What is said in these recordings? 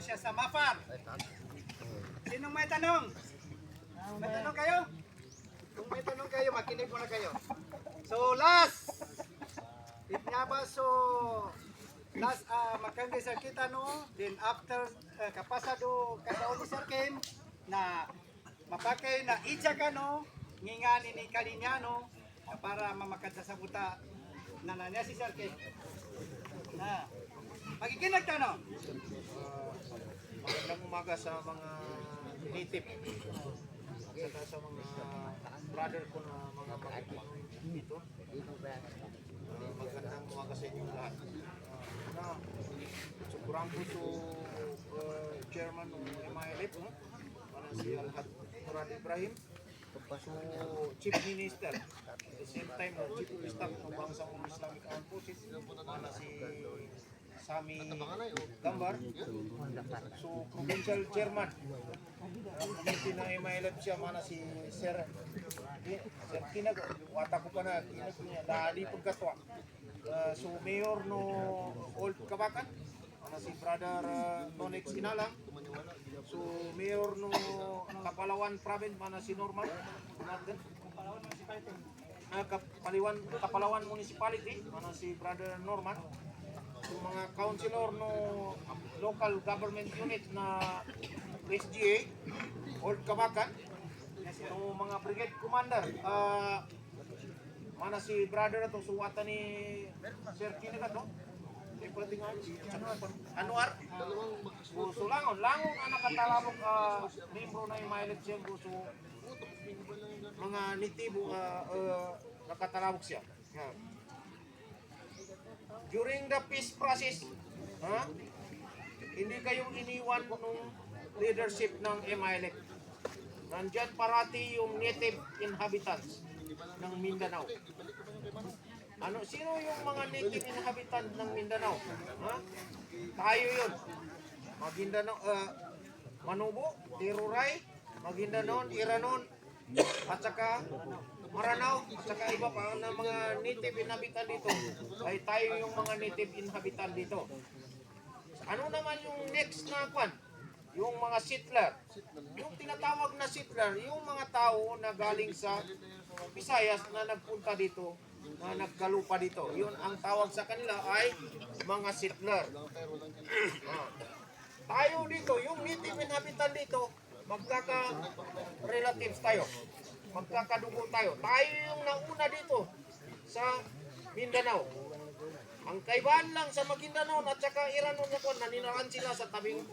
siya sa Mapar. Sinong may tanong? May tanong kayo? Kung may tanong kayo, makinig muna kayo. So last, nga ba so last magkandi sir kita no, then after kapasado kadaon ni Sir Kim na mapakay na itsa ka no, ngingani ni kaninya no, para mamakad sa buta na nanya si Sir Kim. Na magikinag ka no? Magandang umaga sa mga native at saka sa mga brother ko na mga Pilipino dito. Magandang umaga sa inyong lahat. Sobrang po chairman ng MILF, para si Alhad Murad Ibrahim. So, Chief Minister, at the same time, Chief of Staff ng Bangsang Islamic Armed Forces, para si Sami Gambar. So, Provincial Chairman committee ng MILF siya, mana si Sir Kinag, wata ko pa na Kinag niya, dali pagkatwa. So, Mayor no Old Kabakan, mana si Brother Nonex Inalang. So, Mayor no Kapalawan Province, mana si Norman Kapalawan Municipality, mana si Brother Norman. So, mga councilor no local government unit na SGA Old Kabakan. So, mga brigade commander, mana si brother to suwatan ni Sir Kinagat no? Anwar. So, langon anak katalabok membro na MILF siya. So, mga nitibo nakatalabok siya. During the peace process, hindi kayong iniwan ng leadership ng MILF. Nandyan parati yung native inhabitants ng Mindanao. Sino yung mga native inhabitant ng Mindanao? Tayo yun. Maguindanao, Manubo, Tiruray, Maguindanao, Iranon, at saka Maranao, at saka iba pa na mga native inhabitant dito. Ay tayo yung mga native inhabitant dito. Ano naman yung next na kwan? Yung mga settler. Yung tinatawag na settler, yung mga tao na galing sa Visayas na nagpunta dito, na nagkalupa dito. Yun ang tawag sa kanila ay mga settler. Tayo dito, yung native inhabitant dito, magkaka-relatives tayo. Magkakadugo tayo. Tayo yung nauna dito sa Mindanao. Ang kaibahan lang sa Maguindanao at saka Iranon na kung naninirahan sila sa tabing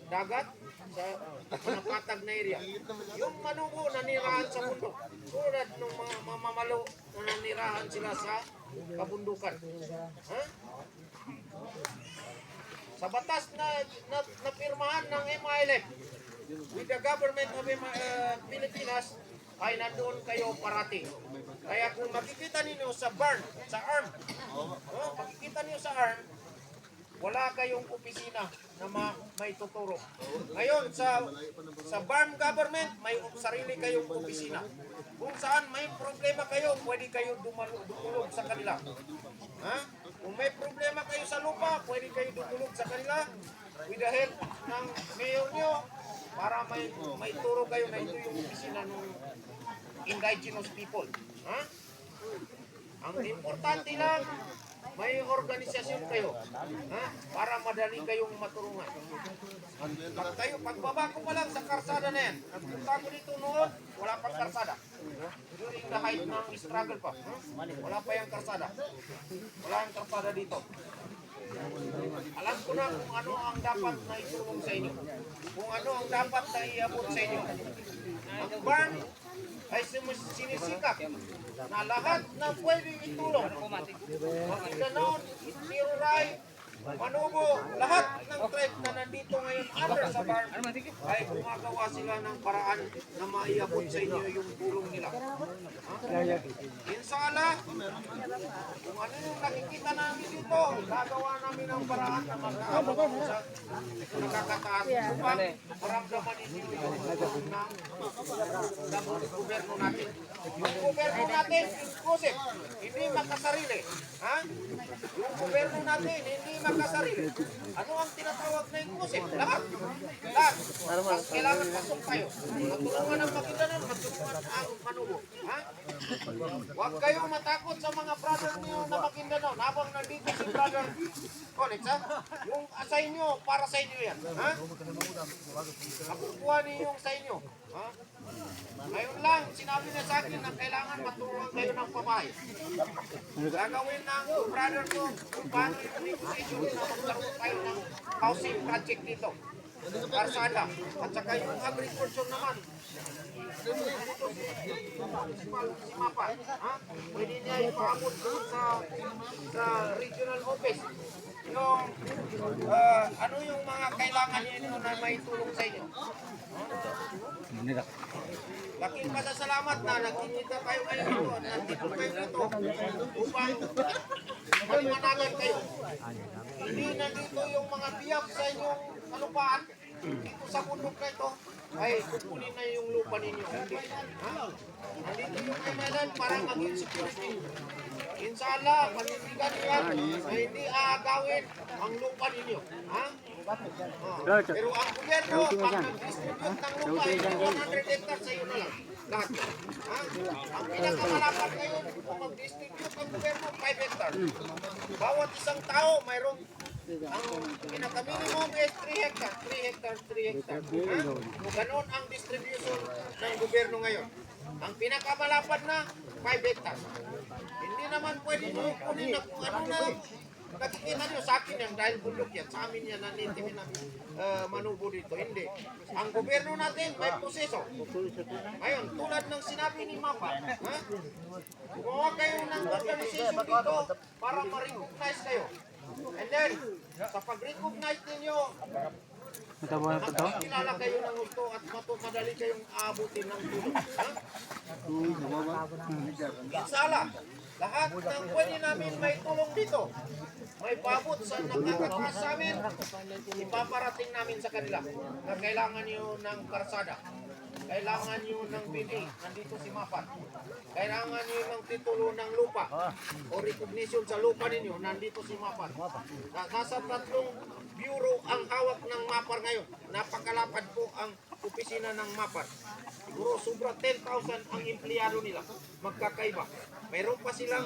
dagat, sa napatag na area. Yung Manubo nanirahan sa bundok. Tulad ng mga mamamalo na nanirahan sila sa kabundukan. Sa batas na napirmahan ng MILF with the government of Pilipinas, ay nandoon kayo parati. Kaya kung makikita ninyo sa barn, sa arm, makikita ninyo sa arm, wala kayong opisina na may tuturo. Ngayon, sa barn government, may sarili kayong opisina. Kung saan may problema kayo, pwede kayo dumulog sa kanila. Kung may problema kayo sa lupa, pwede kayo dumulog sa kanila with the help ng mayor nyo para may turo kayo na ito yung opisina ng indigenous people. Ang importante lang, may organisasyon kayo para madali kayong maturungan. Pagbaba ko pa lang sa karsada na yan, nagpunta ko dito noon, wala pang karsada. During the height ng struggle pa, wala pa yung karsada. Wala yung karsada dito. Alam ko na kung ano ang dapat na itulong sa inyo. Kung ano ang dapat na iabot sa inyo. Ang barn ay sinisikap na lahat na pwedeng itulong. Maguindanao, Tiruray, Manubo, lahat ng tribe na nandito ngayon under sa BARM ay gumagawa sila ng paraan na maiabot sa inyo yung tulong nila. Inshallah, kung ano yung nakikita namin dito, gagawa namin ng paraan na mag-aabot sa nakakataas upang maramdaman ninyo yung tulong ng gobyerno natin. Yung gobyerno natin, inclusive, hindi makasarili. Ha? Yung gobyerno natin, hindi makasarili. Ano ang tinatawag na inclusive? Lahat. Lahat. Mas kailangan pasok tayo. Matulungan ang Maguindanao, matulungan ang Manubo. Ha? Huwag kayong matakot sa mga brother niyo na Maguindanao. Habang nandito si brother Colex, ha? Yung assign nyo, para sa inyo yan. Ha? Nakukuha niyo yung sa inyo. Ha? Ngayon lang, sinabi niya sa akin na kailangan matulungan kayo ng pabahay. Gagawin ng brother ko kung paano yung negotiation na magkaroon tayo ng housing project dito. Karsada. At saka yung agriculture naman. Si Mapa. Ha? Pwede niya ipaabot doon sa regional office. Yung ano yung mga kailangan niyo na may tulong sa inyo. Laking pasasalamat na nagkikita kayo ngayon dito at nandito kayo dito upang paliwanagan kayo. Hindi nandito yung mga biyap sa inyong kalupaan. Dito sa bundok na ito ay kukunin na yung lupa ninyo. Hindi. Ha? Nandito yung kailangan para maging security. Inshallah, panindigan yan na hindi aagawin ang lupa ninyo. Ha? Pero ang gobyerno, pag nag-distribute ng lupa, hindi 100 hectares sa iyo na lang. Lahat. Ha? Ang pinakamalapad ngayon, kung mag-distribute ng gobyerno, 5 hectares. Bawat isang tao, mayroong ang pinaka-minimum is 3 hectares. 3 hectares, 3 hectares. Ha? Ganon ang distribution ng gobyerno ngayon. Ang pinakamalapad na, 5 hectares. Hindi naman pwede nyo kunin na kung ano na nakikita nyo sa akin yan dahil bundok yan. Sa amin yan, nandito na Manubo dito. Hindi. Ang gobyerno natin may proseso. Ngayon, tulad ng sinabi ni Mapa, ha? Gumawa kayo ng organization dito para ma-recognize kayo. And then, sa pag-recognize ninyo, magkakilala kayo ng gusto at madali kayong aabutin ng tulong. Ha? Inshallah, lahat ng pwede namin may tulong dito. May pabot sa nakakataas sa amin, ipaparating namin sa kanila na kailangan nyo ng karsada. Kailangan nyo ng bidding, nandito si Mapat. Kailangan nyo ng titulo ng lupa o recognition sa lupa ninyo, nandito si Mapat. Nasa 3 bureau ang hawak ng Mapar ngayon. Napakalapad po ang opisina ng Mapar. Siguro sobra 10,000 ang empleyado nila. Magkakaiba. Mayroon pa silang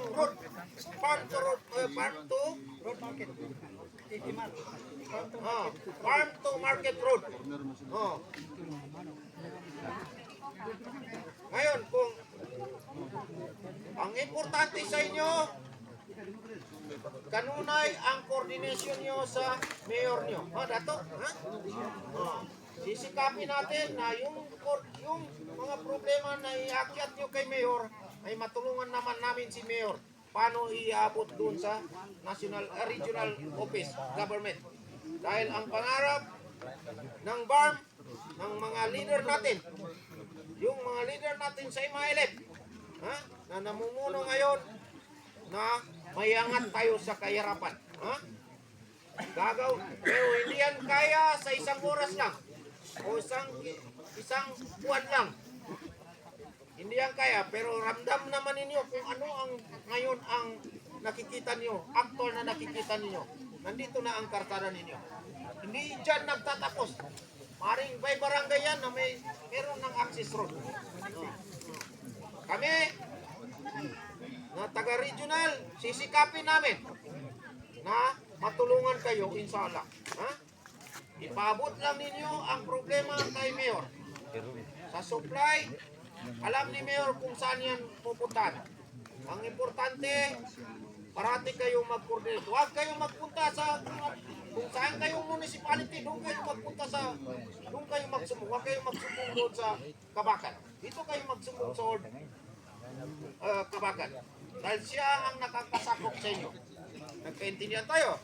road, farm to road market. Farm to market road. Ngayon, kung ang importante sa inyo, kanunay ang coordination nyo sa mayor nyo. Dato? Ha? Sisikapin natin na yung mga problema na iakyat nyo kay mayor ay matulungan naman namin si mayor paano iabot doon sa regional office government. Dahil ang pangarap ng BARM, ng mga leader natin, yung mga leader natin sa MILF, ha, na namumuno ngayon na mayangat tayo sa kahirapan. Ha? Pero hindi yan kaya sa isang oras lang o isang buwan lang. Hindi yan kaya, pero ramdam naman ninyo kung ano ang ngayon ang nakikita niyo, actual na nakikita niyo. Nandito na ang kartara ninyo. Hindi dyan nagtatapos. Maring may barangay yan na meron ng access road. Kami, na taga-regional, sisikapin namin na matulungan kayo, inshallah. Ha? Ipaabot lang ninyo ang problema kay Mayor. Sa supply, alam ni Mayor kung saan yan pupuntahan. Ang importante, parati kayong mag-coordinate. Huwag kayong magpunta sa kung saan kayong municipality, doon kayo magpunta doon kayo magsumbong. Huwag kayong magsumbong doon sa Kabakan. Dito kayo magsumbong sa Kabakan. Dahil siya ang nakakasakop sa inyo. Nagkaintindihan tayo?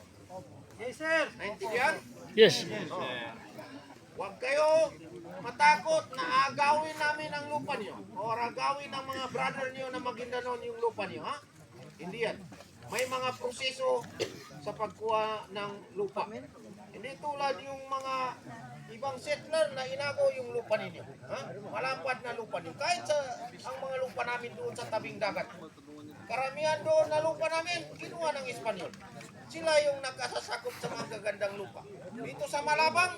Yes, sir. Naintindihan? Yes. Huwag kayo matakot na agawin namin ang lupa niyo o agawin ng mga brother niyo na Maguindanao yung lupa niyo, ha? Hindi yan. May mga proseso sa pagkuha ng lupa. Hindi tulad yung mga ibang settler na inagaw yung lupa ninyo. Ha? Malapad na lupa niyo. Kahit sa ang mga lupa namin doon sa tabing dagat. Karamihan doon na lupa namin, kinuha ng Espanyol. Sila yung nakasasakop sa mga gagandang lupa. Dito sa Malabang,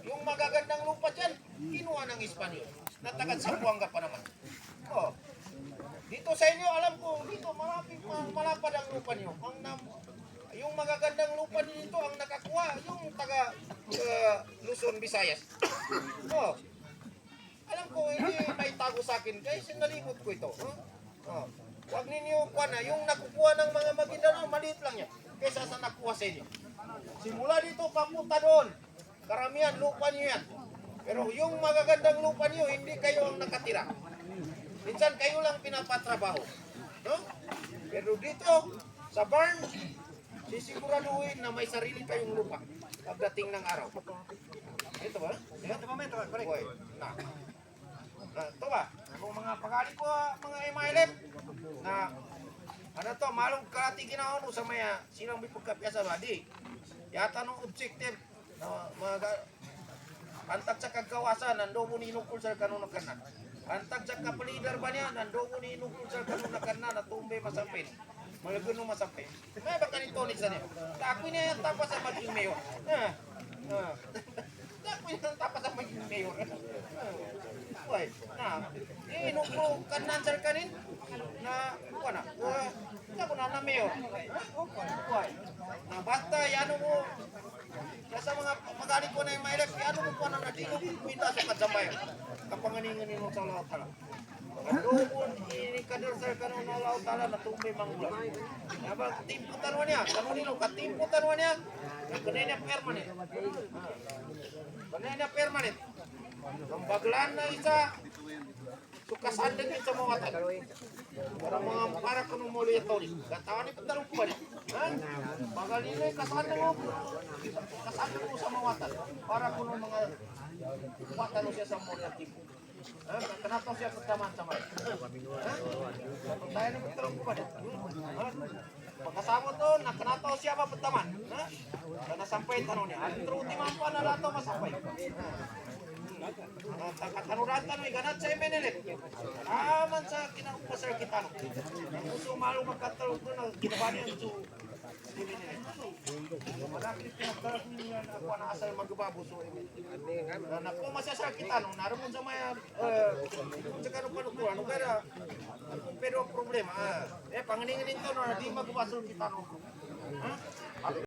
yung magagandang lupa dyan, kinuha ng Espanyol. Natagad sa Buanga pa naman. Oh. Dito sa inyo, alam ko, dito malapad ang lupa niyo. Yung magagandang lupa dito ang nakakuha, yung taga Luzon, Visayas. Oh. Alam ko, hindi may tago sa akin, kaya sinalimot ko ito. Oh. Huwag ninyo kuha na, yung nakukuha ng mga Maguindanao, maliit lang yan, kaysa sa nakuha sa inyo. Simula dito, papunta doon. Karamihan lupa niyo yan. Pero yung magagandang lupa niyo, hindi kayo ang nakatira. Minsan kayo lang pinapatrabaho. No? Pero dito, sa barn, sisiguraduhin na may sarili kayong lupa pagdating ng araw. Ito ba? Ito ba? Okay. Ito ba? Kung mga pagaling ko, mga MILF, na ano to, malong karati ginaon sa maya, silang may pagkapyasa ba? Di. Yata nung objective, na antag sa kagawasan, nando mo ninukul sa kanunang kanan. Antag sa kapalidar ba niya, nando mo ninukul sa kanunang kanan, na tumbe masampin. Mga ganun masampin. May baka nito ni niya. Ako niya yung tapas sa maging mayor. Ako yung tapas sa maging mayor. Uy, inukul kanan sa kanin, na, na, ako na mayor. Uy, na basta, yan mo, sa mga magaling ko na yung mailap, ano mo pa na natinong kumita sa kadsambayan. Kapanganingan mo sa lahat tala. Doon, inikadarsar ka nung lahat tala na tumay mangulang. Yabang timputan mo niya, tanong nilo, katimputan mo niya, kanay niya permanent. Kanay niya permanent. Ang baglaan na isa, sukasan din sa mga watan. Para ko nung muli ito, katawan ni patarong ko ba niya? Pagalino yung kasahan mo sa mga watan. Para ko nung mga watan siya sa muli at tipo. Kanatong siya pagtaman sa mga. Tayo na patarong ko ba niya? Pagkasama to, nakanataw siya pa pagtaman. Nasampay tanong niya. At trutiman pa na lato masampay. Katanuratan mo, ganat sa MNLF. Aman sa kinakupasar kita. Ang gusto malo magkatalog doon, ginawa niya yung malakit pinagkaroon niya na ako na asal magbabo. Na po masasar kita, naramon sa maya, sa kanong panukuran, pero ang problema, panganingan nito na di magbabasol kita.